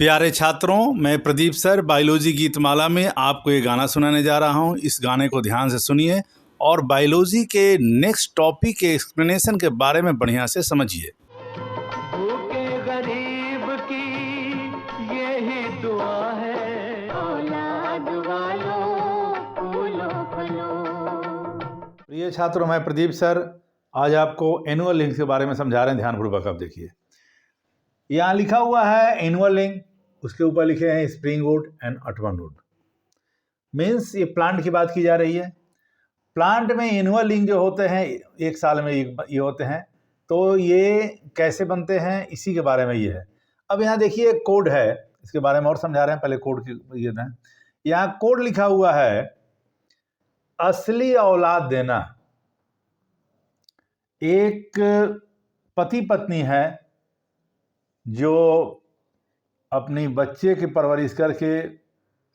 प्यारे छात्रों, मैं प्रदीप सर बायोलॉजी गीतमाला में आपको ये गाना सुनाने जा रहा हूँ। इस गाने को ध्यान से सुनिए और बायोलॉजी के नेक्स्ट टॉपिक के एक्सप्लेनेशन के बारे में बढ़िया से समझिए। भूखे गरीब की यही दुआ है, औलाद वालों फूलो फलो। प्रिय छात्रों, मैं प्रदीप सर आज आपको एनुअल लिंक के बारे में समझा रहे हैं। ध्यानपूर्वक आप देखिए, यहाँ लिखा हुआ है एनुअल लिंक, उसके ऊपर लिखे हैं spring would and ottoman would. Means ये प्लांट की बात की जा रही है। प्लांट में एनुअल लिंक जो होते हैं एक साल में ये होते हैं, तो ये कैसे बनते हैं इसी के बारे में ये है। अब यहाँ देखिए कोड है, इसके बारे में और समझा रहे हैं। पहले कोड की ये है, यहाँ कोड लिखा हुआ है असली औलाद देना। एक पति पत्नी है जो अपनी बच्चे की परवरिश करके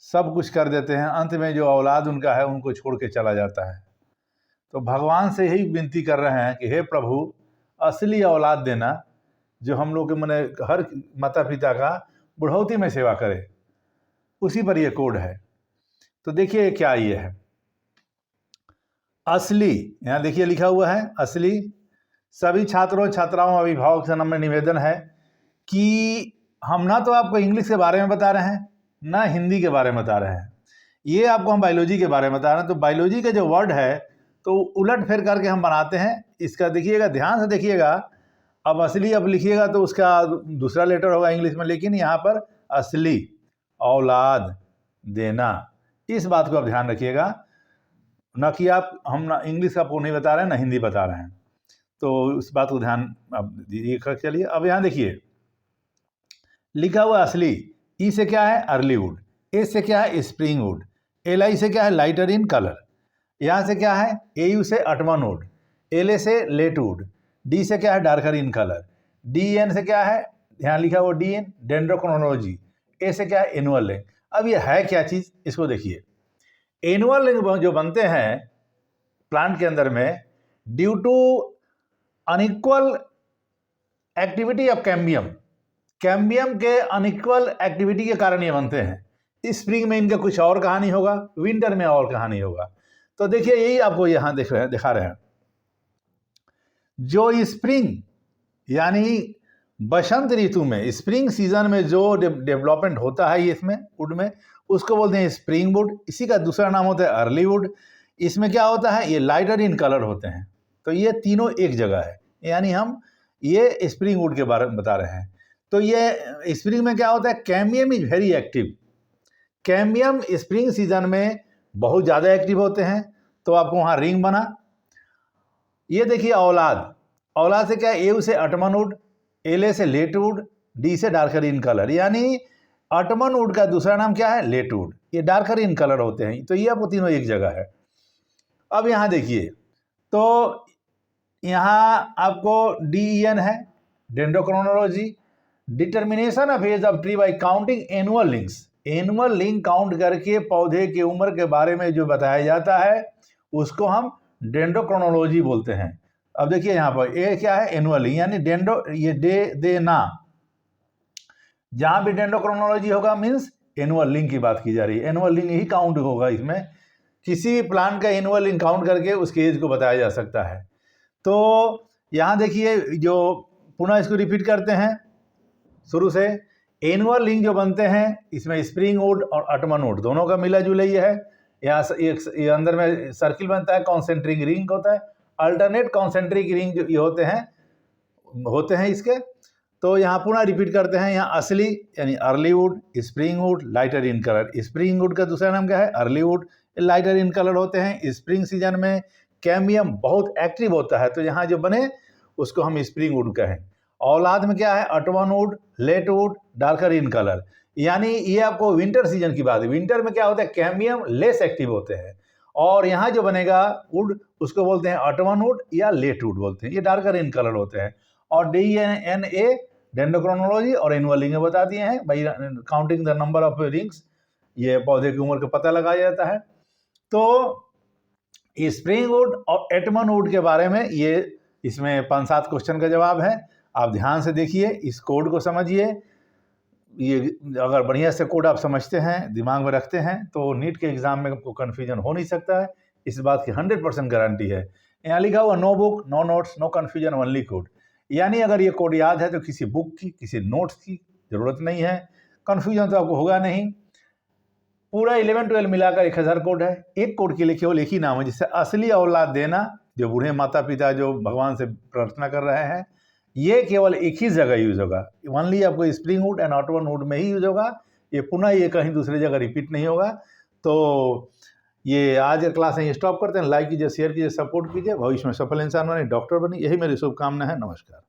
सब कुछ कर देते हैं, अंत में जो औलाद उनका है उनको छोड़ के चला जाता है। तो भगवान से यही विनती कर रहे हैं कि हे प्रभु, असली औलाद देना जो हम लोग के मने हर माता पिता का बुढ़ौती में सेवा करे। उसी पर यह कोड है। तो देखिए क्या ये है असली। यहाँ देखिए लिखा हुआ है असली। सभी छात्रों छात्राओं अभिभावक से नम्र निवेदन है कि हम ना तो आपको इंग्लिश के बारे में बता रहे हैं ना हिंदी के बारे में बता रहे हैं, ये आपको हम बायोलॉजी के बारे में बता रहे हैं। तो बायोलॉजी का जो वर्ड है तो उलट फेर करके हम बनाते हैं। इसका देखिएगा, ध्यान से देखिएगा। अब असली अब लिखिएगा तो उसका दूसरा लेटर होगा इंग्लिश में, लेकिन यहाँ पर असली औलाद देना, इस बात को आप ध्यान रखिएगा। न कि आप हम ना इंग्लिश आपको नहीं बता रहे हैं ना हिंदी बता रहे हैं, तो उस बात को ध्यान आप दीजिए। चलिए अब यहाँ देखिए लिखा हुआ असली। ई से क्या है अर्ली वुड, ए से क्या है स्प्रिंग वुड, एल आई से क्या है लाइटर इन कलर, यहाँ से क्या है ए यू से ऑटमन वुड, एल ए से लेट वुड, डी से क्या है darker in colour, D N से क्या है यहाँ लिखा हुआ डी एन डेंड्रोक्रोनोलॉजी, ए से क्या है एनुअल लिंक। अब ये है क्या चीज़, इसको देखिए। एनुअल लिंक जो बनते हैं प्लांट के अंदर में due to unequal activity of cambium, cambium के अनइक्वल एक्टिविटी के कारण ये बनते हैं। स्प्रिंग में इनका कुछ और कहानी होगा, विंटर में और कहानी होगा। तो देखिए यही आपको यहाँ दिखा रहे हैं। जो स्प्रिंग यानी बसंत ऋतु में, स्प्रिंग सीजन में जो डेवलपमेंट होता है इसमें वुड में, उसको बोलते हैं स्प्रिंग वुड। इसी का दूसरा नाम होता है अर्ली वुड। इसमें क्या होता है, ये लाइटर इन कलर होते हैं। तो ये तीनों एक जगह है, यानी हम ये स्प्रिंग वुड के बारे में बता रहे हैं। तो ये स्प्रिंग में क्या होता है, cambium is very active. Cambium spring season में बहुत ज़्यादा एक्टिव होते हैं। तो आपको वहाँ रिंग बना। ये देखिए औलाद, औलाद से क्या है ए से ऑटमन वुड, एल ए से लेट वुड, डी से डार्कर इन कलर, यानी ऑटमन वुड का दूसरा नाम क्या है लेट वुड। ये डार्कर इन कलर होते हैं। तो ये आपको तीनों एक जगह है। अब यहाँ देखिए, तो यहाँ आपको डी एन है dendrochronology, determination of age of tree by counting annual links. Annual link count करके पौधे की उम्र के बारे में जो बताया जाता है उसको हम डेंड्रोक्रोनोलॉजी बोलते हैं। अब देखिए यहाँ पर ए क्या है एनुअल लिंक, यानी डेंड्रो ये देना। जहाँ भी डेंड्रोक्रोनोलॉजी होगा मीन्स एनुअल लिंक की बात की जा रही है। एनुअल लिंक ही काउंट होगा इसमें। किसी भी प्लांट का एनुअल लिंक काउंट करके उसके एज को बताया जा सकता है। तो यहाँ देखिए, जो पुनः इसको रिपीट करते हैं शुरू से। एनुअल लिंक जो बनते हैं इसमें स्प्रिंग वुड और ऑटमन वुड दोनों का मिला जुला ये है। यहाँ ये अंदर में सर्किल बनता है, कॉन्सेंट्रिक रिंग होता है, अल्टरनेट कॉन्सेंट्रिक रिंग जो ये होते हैं इसके। तो यहाँ पुनः रिपीट करते हैं। यहाँ असली यानी early would, spring would, lighter in colour. Spring would का दूसरा नाम क्या है early would, lighter in colour होते हैं। स्प्रिंग सीजन में कैम्बियम बहुत एक्टिव होता है, तो यहाँ जो बने उसको हम स्प्रिंग वुड कहें। औलाद में क्या है autumn wood, late wood, darker in colour, यानी ये आपको विंटर सीजन की बात है। विंटर में क्या होता है कैम्बियम लेस एक्टिव होते हैं, और यहाँ जो बनेगा वुड उसको बोलते हैं ऑटमन वुड या लेट वुड बोलते हैं। ये डार्कर इन कलर होते हैं। और डी एन ए डेंड्रोक्रोनोलॉजी और एनुअल लिंक बता दिए हैं भाई, counting the number of rings, ये पौधे की उम्र का पता लगाया जाता है। तो स्प्रिंग वुड और ऑटमन वुड के बारे में ये इसमें 5-7 क्वेश्चन का जवाब है। आप ध्यान से देखिए, इस कोड को समझिए। ये अगर बढ़िया से कोड आप समझते हैं, दिमाग में रखते हैं, तो नीट के एग्ज़ाम में आपको कन्फ्यूजन हो नहीं सकता है, इस बात की 100% गारंटी है। यहाँ लिखा हुआ no book, no notes, no confusion, only code. यानी अगर ये कोड याद है तो किसी बुक की, किसी नोट्स की ज़रूरत नहीं है, कन्फ्यूजन तो आपको होगा नहीं। पूरा 11-12 मिलाकर 1000 कोड है। एक कोड के लिए केवल एक ही नाम है, जिससे असली औलाद देना, जो बूढ़े माता पिता जो भगवान से प्रार्थना कर रहे हैं, ये केवल एक ही जगह यूज़ होगा। ओनली आपको spring would and Otto von would में ही यूज़ होगा। ये पुनः ये कहीं दूसरी जगह रिपीट नहीं होगा। तो ये आज का क्लास यहीं स्टॉप करते हैं। लाइक कीजिए, शेयर कीजिए, सपोर्ट कीजिए। भविष्य में सफल इंसान बने, डॉक्टर बने, यही मेरी शुभकामना है। नमस्कार।